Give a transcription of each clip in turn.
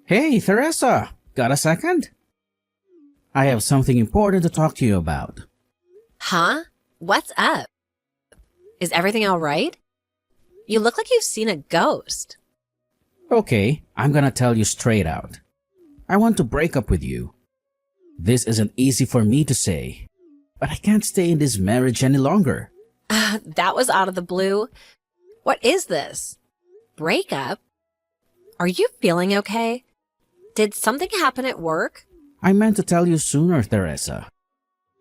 Hey, Teresa! Got a second? I have something important to talk to you about. Huh? What's up? Is everything all right? You look like you've seen a ghost. Okay, I'm gonna tell you straight out. I want to break up with you. This isn't easy for me to say, but I can't stay in this marriage any longer. That was out of the blue. What is this? Breakup? Are you feeling okay? Did something happen at work? I meant to tell you sooner, Teresa.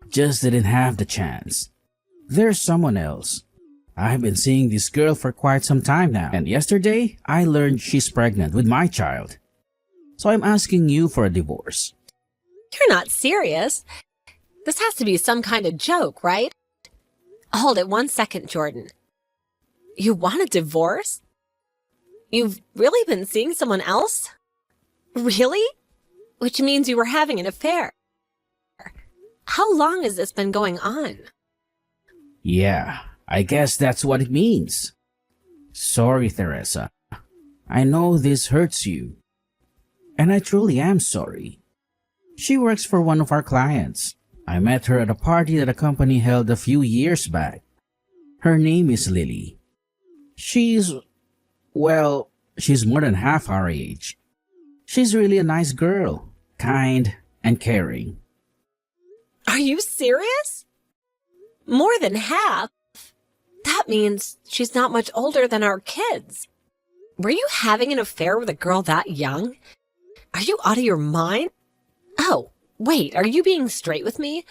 Just didn't have the chance. There's someone else. I've been seeing this girl for quite some time now, and yesterday I learned she's pregnant with my child. So I'm asking you for a divorce. You're not serious. This has to be some kind of joke, right? Hold it 1 second, Jordan. You want a divorce? You've really been seeing someone else? Really? Which means you were having an affair. How long has this been going on? Yeah, I guess that's what it means. Sorry, Teresa. I know this hurts you. And I truly am sorry. She works for one of our clients. I met her at a party that a company held a few years back. Her name is Lily. She's more than half our age. She's really a nice girl, kind and caring. Are you serious? More than half? That means she's not much older than our kids. Were you having an affair with a girl that young? Are you out of your mind? Oh, wait, are you being straight with me?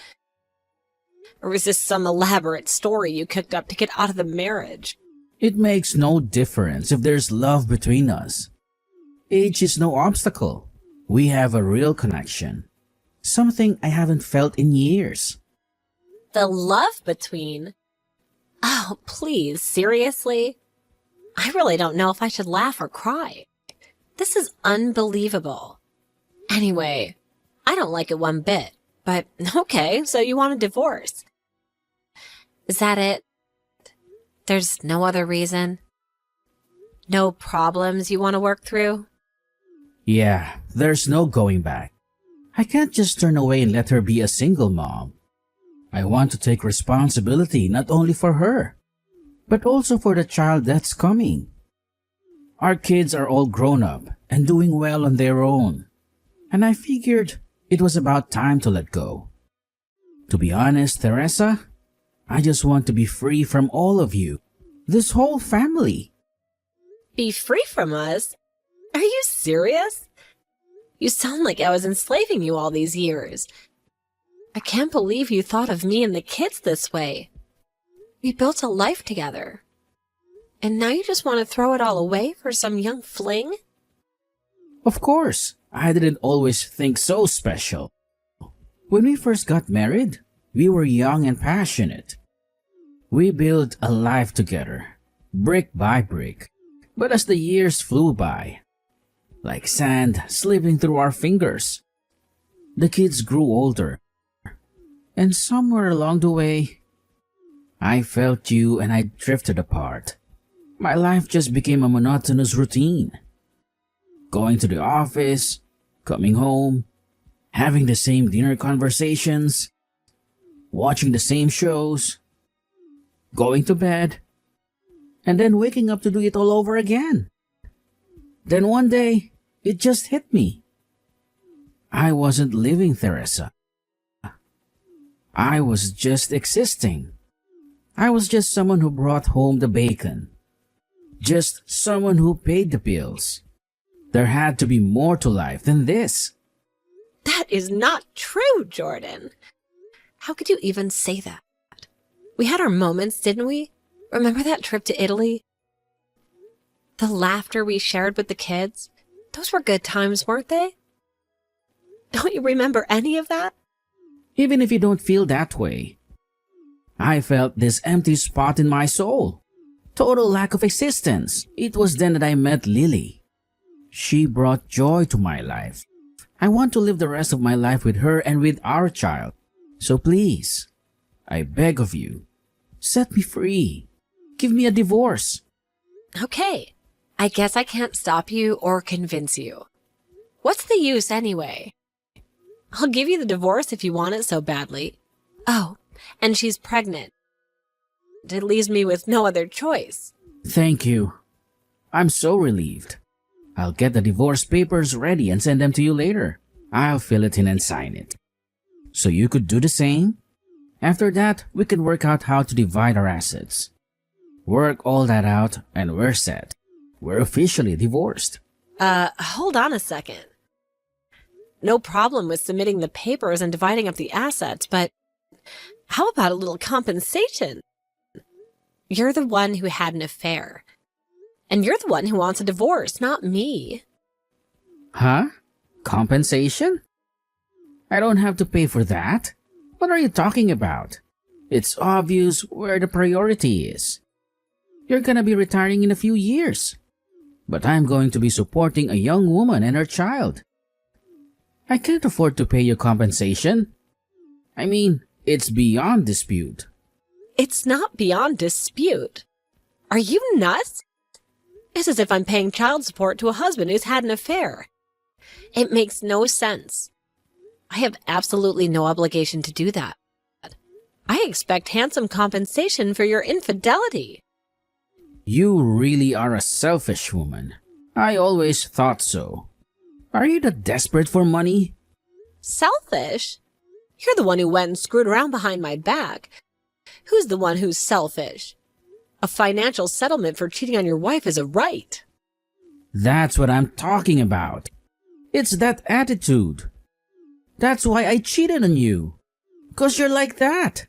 Or is this some elaborate story you cooked up to get out of the marriage? It makes no difference if there's love between us. Age is no obstacle. We have a real connection. Something I haven't felt in years. The love between? Oh, please, seriously? I really don't know if I should laugh or cry. This is unbelievable. Anyway, I don't like it one bit, but okay, so you want a divorce. Is that it? There's no other reason? No problems you want to work through? Yeah, there's no going back. I can't just turn away and let her be a single mom. I want to take responsibility not only for her, but also for the child that's coming. Our kids are all grown up and doing well on their own, and I figured it was about time to let go. To be honest, Teresa, I just want to be free from all of you, this whole family. Be free from us? Are you serious? You sound like I was enslaving you all these years. I can't believe you thought of me and the kids this way. We built a life together. And now you just want to throw it all away for some young fling? Of course, I didn't always think so special. When we first got married, we were young and passionate. We built a life together, brick by brick. But as the years flew by, like sand slipping through our fingers, the kids grew older. And somewhere along the way, I felt you and I drifted apart. My life just became a monotonous routine. Going to the office, coming home, having the same dinner conversations, watching the same shows, going to bed, and then waking up to do it all over again. Then one day, it just hit me. I wasn't living, Teresa. I was just existing. I was just someone who brought home the bacon. Just someone who paid the bills. There had to be more to life than this. That is not true, Jordan. How could you even say that? We had our moments, didn't we? Remember that trip to Italy? The laughter we shared with the kids? Those were good times, weren't they? Don't you remember any of that? Even if you don't feel that way, I felt this empty spot in my soul. Total lack of existence. It was then that I met Lily. She brought joy to my life. I want to live the rest of my life with her and with our child. So please, I beg of you, set me free. Give me a divorce. Okay, I guess I can't stop you or convince you. What's the use anyway? I'll give you the divorce if you want it so badly. Oh, and she's pregnant. It leaves me with no other choice. Thank you. I'm so relieved. I'll get the divorce papers ready and send them to you later. I'll fill it in and sign it. So you could do the same? After that, we can work out how to divide our assets. Work all that out and we're set. We're officially divorced. Hold on a second. No problem with submitting the papers and dividing up the assets, but how about a little compensation? You're the one who had an affair. And you're the one who wants a divorce, not me. Huh? Compensation? I don't have to pay for that. What are you talking about? It's obvious where the priority is. You're gonna be retiring in a few years. But I'm going to be supporting a young woman and her child. I can't afford to pay you compensation. I mean, it's beyond dispute. It's not beyond dispute. Are you nuts? It's as if I'm paying child support to a husband who's had an affair. It makes no sense. I have absolutely no obligation to do that. I expect handsome compensation for your infidelity. You really are a selfish woman. I always thought so. Are you that desperate for money? Selfish? You're the one who went and screwed around behind my back. Who's the one who's selfish? A financial settlement for cheating on your wife is a right. That's what I'm talking about. It's that attitude. That's why I cheated on you. 'Cause you're like that.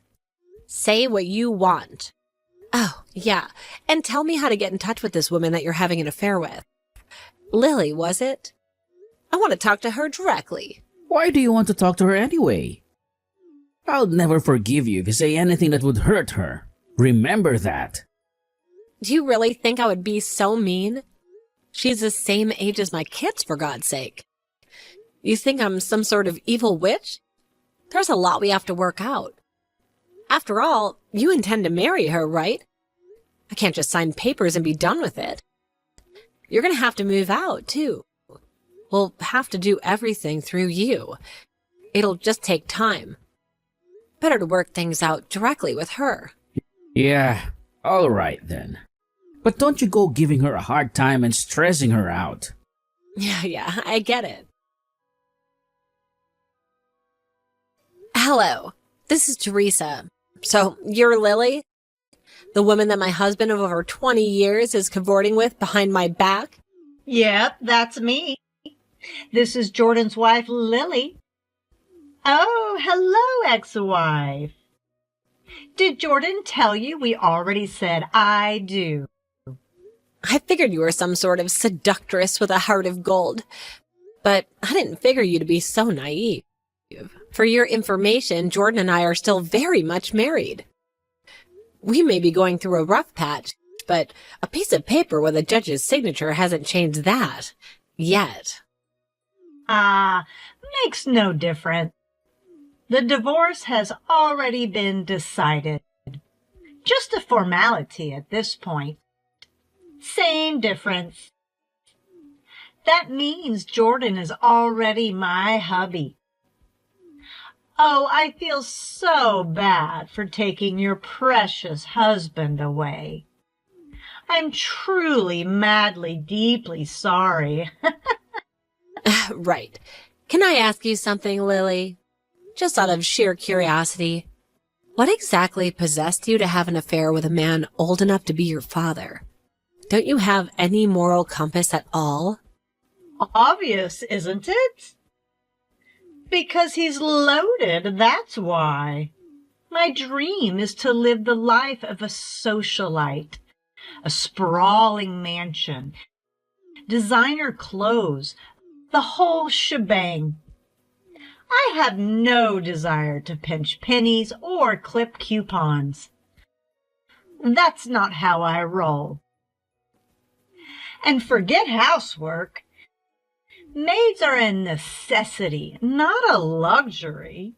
Say what you want. Oh, yeah, and tell me how to get in touch with this woman that you're having an affair with. Lily, was it? I want to talk to her directly. Why do you want to talk to her anyway? I'll never forgive you if you say anything that would hurt her. Remember that. Do you really think I would be so mean? She's the same age as my kids, for God's sake. You think I'm some sort of evil witch? There's a lot we have to work out. After all, you intend to marry her, right? I can't just sign papers and be done with it. You're going to have to move out, too. We'll have to do everything through you. It'll just take time. Better to work things out directly with her. Yeah, all right then. But don't you go giving her a hard time and stressing her out. Yeah, I get it. Hello, this is Teresa. So, you're Lily? The woman that my husband of over 20 years is cavorting with behind my back? Yep, that's me. This is Jordan's wife, Lily. Oh, hello, ex-wife. Did Jordan tell you we already said I do? I figured you were some sort of seductress with a heart of gold, but I didn't figure you to be so naive. For your information, Jordan and I are still very much married. We may be going through a rough patch, but a piece of paper with a judge's signature hasn't changed that. Yet. Makes no difference. The divorce has already been decided. Just a formality at this point. Same difference. That means Jordan is already my hubby. Oh, I feel so bad for taking your precious husband away. I'm truly, madly, deeply sorry. Right. Can I ask you something, Lily? Just out of sheer curiosity. What exactly possessed you to have an affair with a man old enough to be your father? Don't you have any moral compass at all? Obvious, isn't it? Because he's loaded, that's why. My dream is to live the life of a socialite. A sprawling mansion, designer clothes, the whole shebang. I have no desire to pinch pennies or clip coupons. That's not how I roll. And forget housework. Maids are a necessity, not a luxury.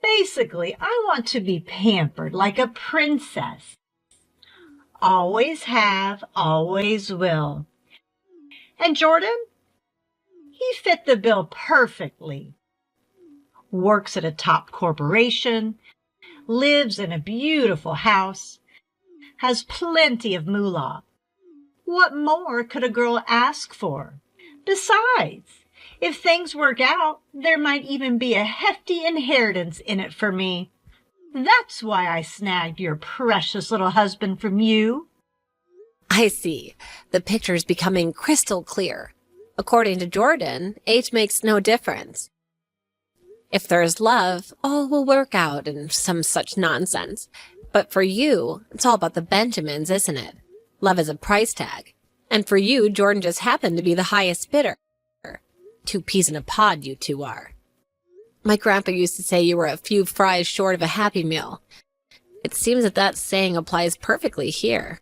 Basically, I want to be pampered like a princess. Always have, always will. And Jordan? He fit the bill perfectly. Works at a top corporation, lives in a beautiful house, has plenty of moolah. What more could a girl ask for? Besides, if things work out, there might even be a hefty inheritance in it for me. That's why I snagged your precious little husband from you. I see. The picture's becoming crystal clear. According to Jordan, age makes no difference. If there's love, all will work out and some such nonsense. But for you, it's all about the Benjamins, isn't it? Love is a price tag. And for you, Jordan just happened to be the highest bidder. 2 peas in a pod, you two are. My grandpa used to say you were a few fries short of a Happy Meal. It seems that saying applies perfectly here.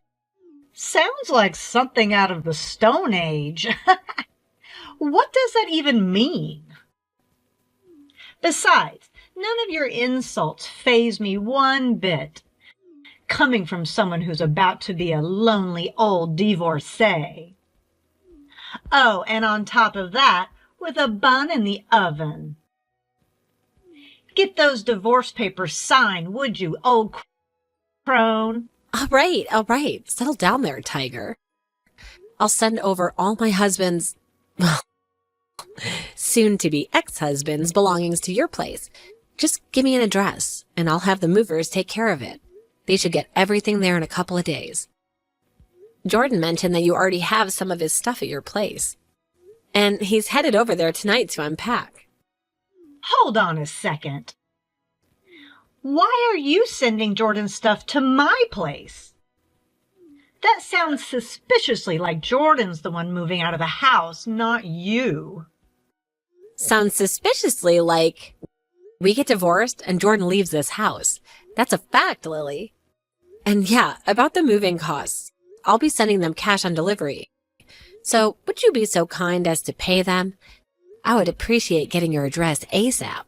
Sounds like something out of the Stone Age. What does that even mean? Besides, none of your insults faze me one bit, coming from someone who's about to be a lonely old divorcee. Oh, and on top of that, with a bun in the oven. Get those divorce papers signed, would you, old crone? All right. Settle down there, Tiger. I'll send over all my husband's, well, soon-to-be ex-husband's belongings to your place. Just give me an address, and I'll have the movers take care of it. They should get everything there in a couple of days. Jordan mentioned that you already have some of his stuff at your place. And he's headed over there tonight to unpack. Hold on a second. Why are you sending Jordan's stuff to my place? That sounds suspiciously like Jordan's the one moving out of the house, not you. Sounds suspiciously like we get divorced and Jordan leaves this house. That's a fact, Lily. And yeah, about the moving costs. I'll be sending them cash on delivery. So would you be so kind as to pay them? I would appreciate getting your address ASAP.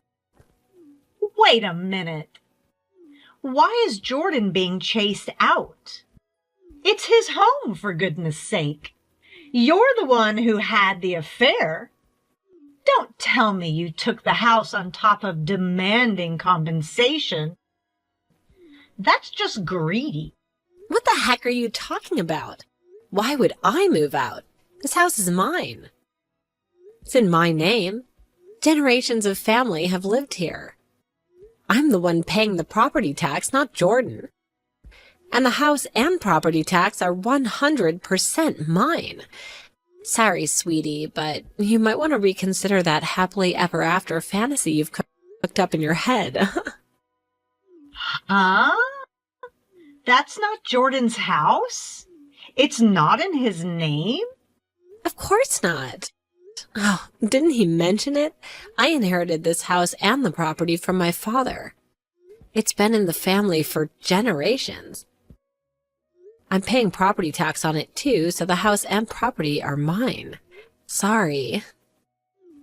Wait a minute. Why is Jordan being chased out? It's his home, for goodness sake. You're the one who had the affair. Don't tell me you took the house on top of demanding compensation. That's just greedy. What the heck are you talking about? Why would I move out? This house is mine. It's in my name. Generations of family have lived here. I'm the one paying the property tax, not Jordan. And the house and property tax are 100% mine. Sorry, sweetie, but you might want to reconsider that happily ever after fantasy you've cooked up in your head. Huh? That's not Jordan's house? It's not in his name? Of course not. Oh, didn't he mention it? I inherited this house and the property from my father. It's been in the family for generations. I'm paying property tax on it too, so the house and property are mine. Sorry.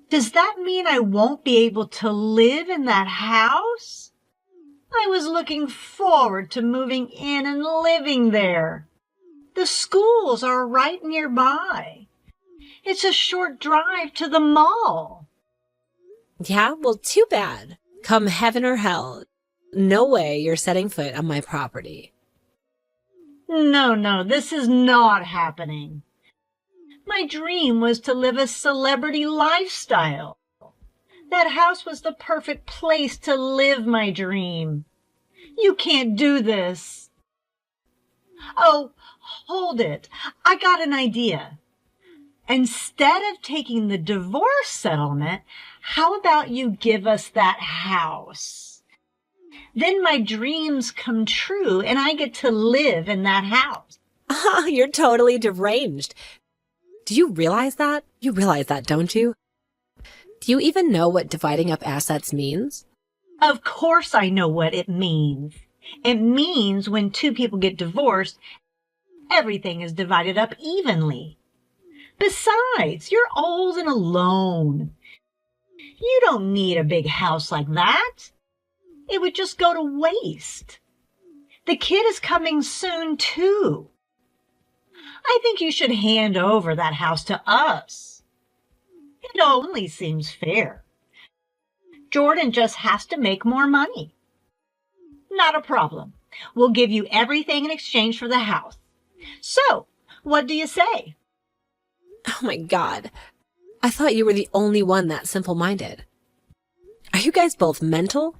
Does that mean I won't be able to live in that house? I was looking forward to moving in and living there. The schools are right nearby. It's a short drive to the mall. Yeah, well, too bad. Come heaven or hell, no way you're setting foot on my property. No, this is not happening. My dream was to live a celebrity lifestyle. That house was the perfect place to live my dream. You can't do this. Oh, hold it. I got an idea. Instead of taking the divorce settlement, how about you give us that house? Then my dreams come true and I get to live in that house. Ah, you're totally deranged. Do you realize that? You realize that, don't you? Do you even know what dividing up assets means? Of course I know what it means. It means when 2 people get divorced, everything is divided up evenly. Besides, you're old and alone. You don't need a big house like that. It would just go to waste. The kid is coming soon, too. I think you should hand over that house to us. It only seems fair. Jordan just has to make more money. Not a problem. We'll give you everything in exchange for the house. So, what do you say? Oh my God. I thought you were the only one that simple-minded. Are you guys both mental?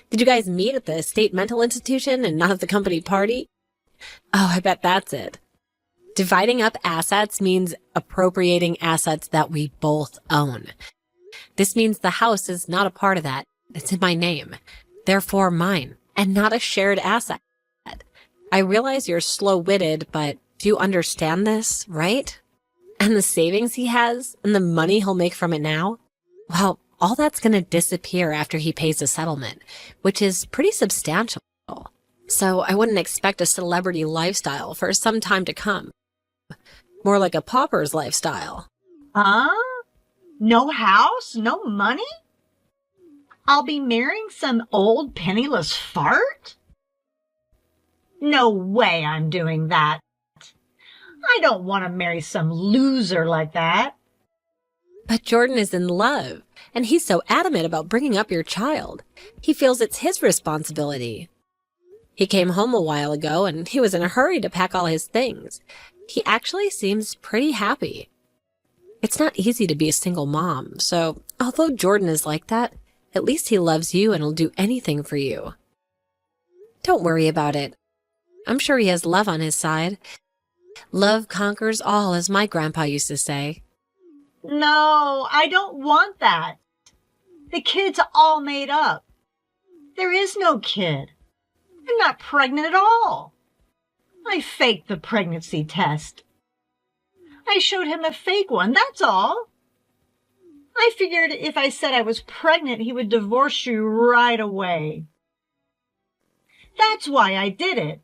Did you guys meet at the state mental institution and not at the company party? Oh, I bet that's it. Dividing up assets means appropriating assets that we both own. This means the house is not a part of that. It's in my name. Therefore mine, and not a shared asset. I realize you're slow-witted, but do you understand this, right? And the savings he has, and the money he'll make from it now? Well, all that's going to disappear after he pays the settlement, which is pretty substantial. So I wouldn't expect a celebrity lifestyle for some time to come. More like a pauper's lifestyle. Huh? No house? No money? I'll be marrying some old penniless fart? No way I'm doing that. I don't want to marry some loser like that. But Jordan is in love, and he's so adamant about bringing up your child. He feels it's his responsibility. He came home a while ago, and he was in a hurry to pack all his things. He actually seems pretty happy. It's not easy to be a single mom, so although Jordan is like that, at least he loves you and will do anything for you. Don't worry about it. I'm sure he has love on his side. Love conquers all, as my grandpa used to say. No, I don't want that. The kid's all made up. There is no kid. I'm not pregnant at all. I faked the pregnancy test. I showed him a fake one, that's all. I figured if I said I was pregnant, he would divorce you right away. That's why I did it.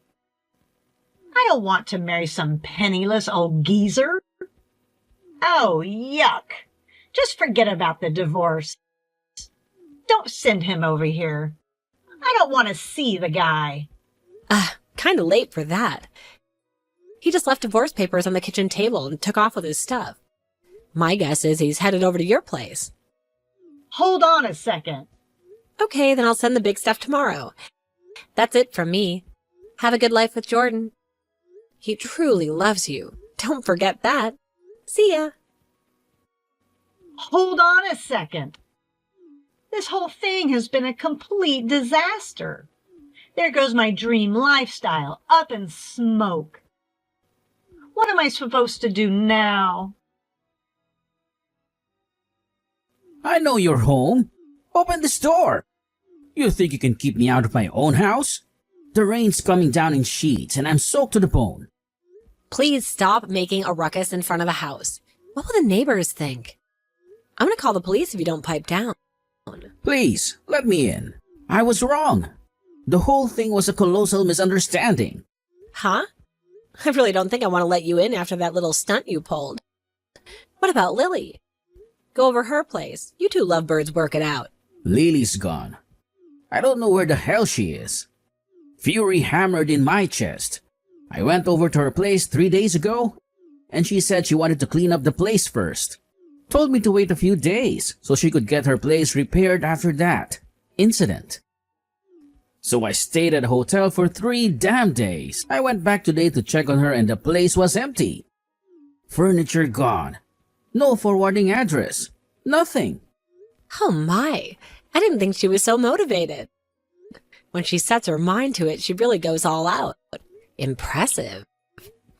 I don't want to marry some penniless old geezer. Oh, yuck. Just forget about the divorce. Don't send him over here. I don't want to see the guy. Kinda late for that. He just left divorce papers on the kitchen table and took off with his stuff. My guess is he's headed over to your place. Hold on a second. Okay, then I'll send the big stuff tomorrow. That's it from me. Have a good life with Jordan. He truly loves you. Don't forget that. See ya. Hold on a second. This whole thing has been a complete disaster. There goes my dream lifestyle, up in smoke. What am I supposed to do now? I know you're home. Open this door. You think you can keep me out of my own house? The rain's coming down in sheets and I'm soaked to the bone. Please stop making a ruckus in front of the house. What will the neighbors think? I'm gonna call the police if you don't pipe down. Please, let me in. I was wrong. The whole thing was a colossal misunderstanding. Huh? I really don't think I want to let you in after that little stunt you pulled. What about Lily? Go over her place. You two lovebirds work it out. Lily's gone. I don't know where the hell she is. Fury hammered in my chest. I went over to her place 3 days ago, and she said she wanted to clean up the place first. Told me to wait a few days so she could get her place repaired after that incident. So I stayed at a hotel for 3 damn days. I went back today to check on her and the place was empty. Furniture gone. No forwarding address. Nothing. Oh my, I didn't think she was so motivated. When she sets her mind to it, she really goes all out. Impressive.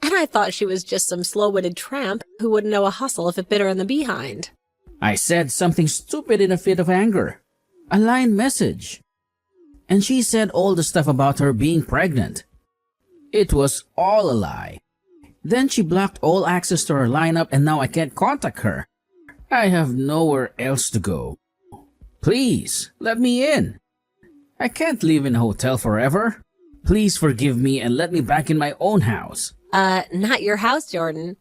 And I thought she was just some slow-witted tramp who wouldn't know a hustle if it bit her in the behind. I said something stupid in a fit of anger. A line message. And she said all the stuff about her being pregnant. It was all a lie. Then she blocked all access to her lineup and now I can't contact her. I have nowhere else to go. Please, let me in. I can't live in a hotel forever. Please forgive me and let me back in my own house. Not your house, Jordan.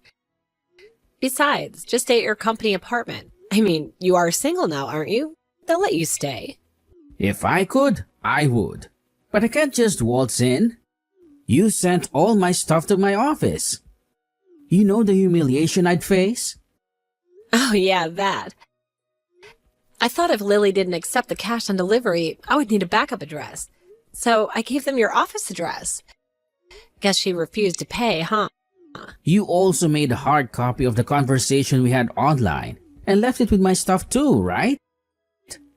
Besides, just stay at your company apartment. I mean, you are single now, aren't you? They'll let you stay. If I could, I would. But I can't just waltz in. You sent all my stuff to my office. You know the humiliation I'd face? Oh, yeah, that. I thought if Lily didn't accept the cash on delivery, I would need a backup address. So I gave them your office address. Guess she refused to pay, huh? You also made a hard copy of the conversation we had online and left it with my stuff too, right?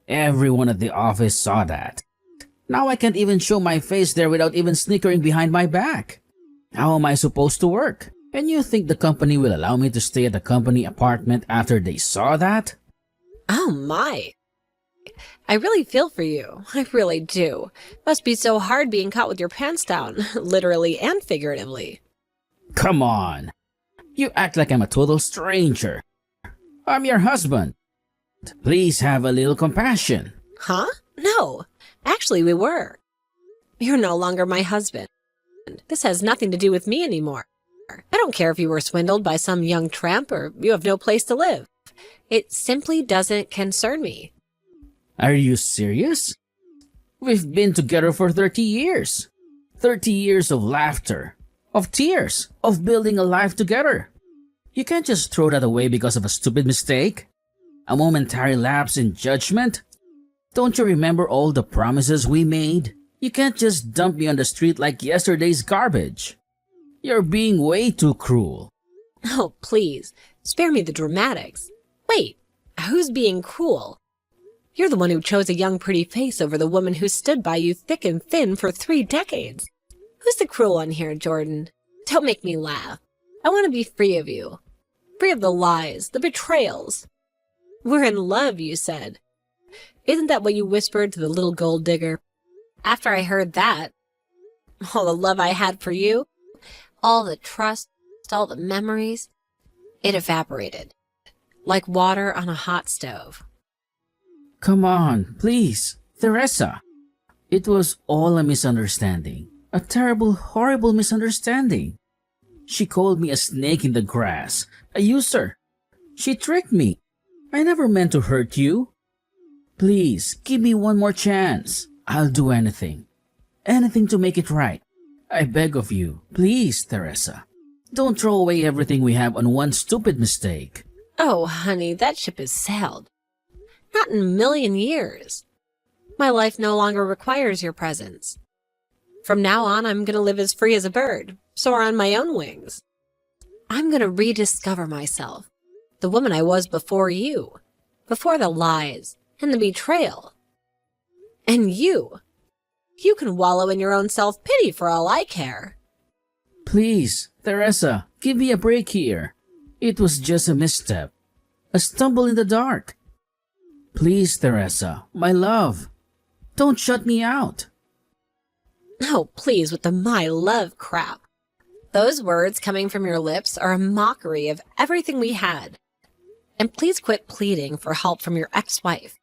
Everyone at the office saw that. Now I can't even show my face there without even snickering behind my back. How am I supposed to work? And you think the company will allow me to stay at the company apartment after they saw that? Oh my. I really feel for you. I really do. Must be so hard being caught with your pants down, literally and figuratively. Come on. You act like I'm a total stranger. I'm your husband. Please have a little compassion. Huh? No. Actually, we were. You're no longer my husband. This has nothing to do with me anymore. I don't care if you were swindled by some young tramp or you have no place to live. It simply doesn't concern me. Are you serious? We've been together for 30 years. 30 years of laughter, of tears, of building a life together. You can't just throw that away because of a stupid mistake. A momentary lapse in judgment. Don't you remember all the promises we made? You can't just dump me on the street like yesterday's garbage. You're being way too cruel. Oh, please, spare me the dramatics. Wait, who's being cruel? You're the one who chose a young pretty face over the woman who stood by you thick and thin for 3 decades. Who's the cruel one here, Jordan? Don't make me laugh. I want to be free of you. Free of the lies, the betrayals. We're in love, you said. Isn't that what you whispered to the little gold digger? After I heard that, all the love I had for you, all the trust, all the memories, it evaporated. Like water on a hot stove. Come on, please, Teresa. It was all a misunderstanding. A terrible, horrible misunderstanding. She called me a snake in the grass, a user. She tricked me. I never meant to hurt you. Please, give me one more chance. I'll do anything. Anything to make it right. I beg of you, please, Teresa. Don't throw away everything we have on one stupid mistake. Oh, honey, that ship has sailed. Not in a million years. My life no longer requires your presence. From now on, I'm going to live as free as a bird, soar on my own wings. I'm going to rediscover myself, the woman I was before you, before the lies and the betrayal. And you can wallow in your own self-pity for all I care. Please, Teresa, give me a break here. It was just a misstep, a stumble in the dark. Please, Teresa, my love, don't shut me out. Oh, please, with the my love crap. Those words coming from your lips are a mockery of everything we had. And please quit pleading for help from your ex-wife.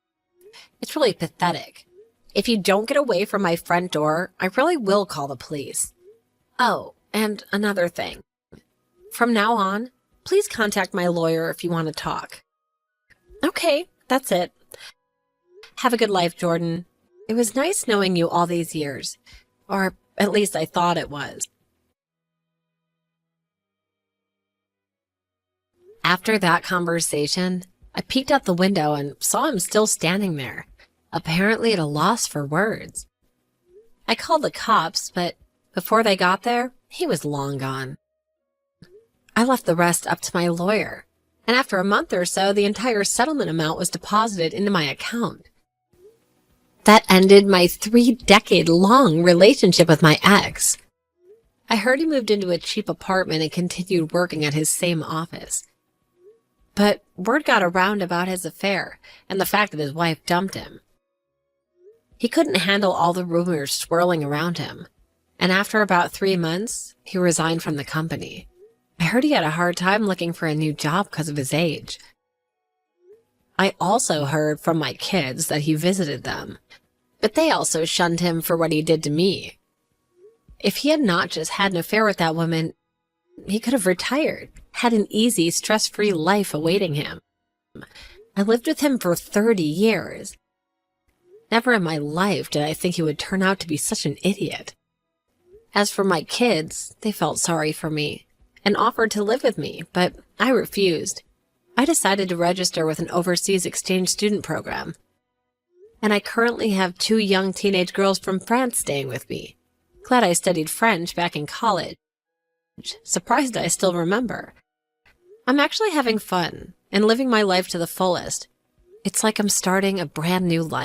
It's really pathetic. If you don't get away from my front door, I really will call the police. Oh, and another thing. From now on, please contact my lawyer if you want to talk. Okay, that's it. Have a good life, Jordan. It was nice knowing you all these years. Or at least I thought it was. After that conversation, I peeked out the window and saw him still standing there, apparently at a loss for words. I called the cops, but before they got there, he was long gone. I left the rest up to my lawyer, and after a month or so, the entire settlement amount was deposited into my account. That ended my 3-decade-long relationship with my ex. I heard he moved into a cheap apartment and continued working at his same office. But word got around about his affair and the fact that his wife dumped him. He couldn't handle all the rumors swirling around him, and after about 3 months, he resigned from the company. I heard he had a hard time looking for a new job because of his age. I also heard from my kids that he visited them, but they also shunned him for what he did to me. If he had not just had an affair with that woman, he could have retired, had an easy, stress-free life awaiting him. I lived with him for 30 years. Never in my life did I think he would turn out to be such an idiot. As for my kids, they felt sorry for me and offered to live with me, but I refused. I decided to register with an overseas exchange student program. And I currently have 2 young teenage girls from France staying with me. Glad I studied French back in college. Surprised I still remember. I'm actually having fun and living my life to the fullest. It's like I'm starting a brand new life.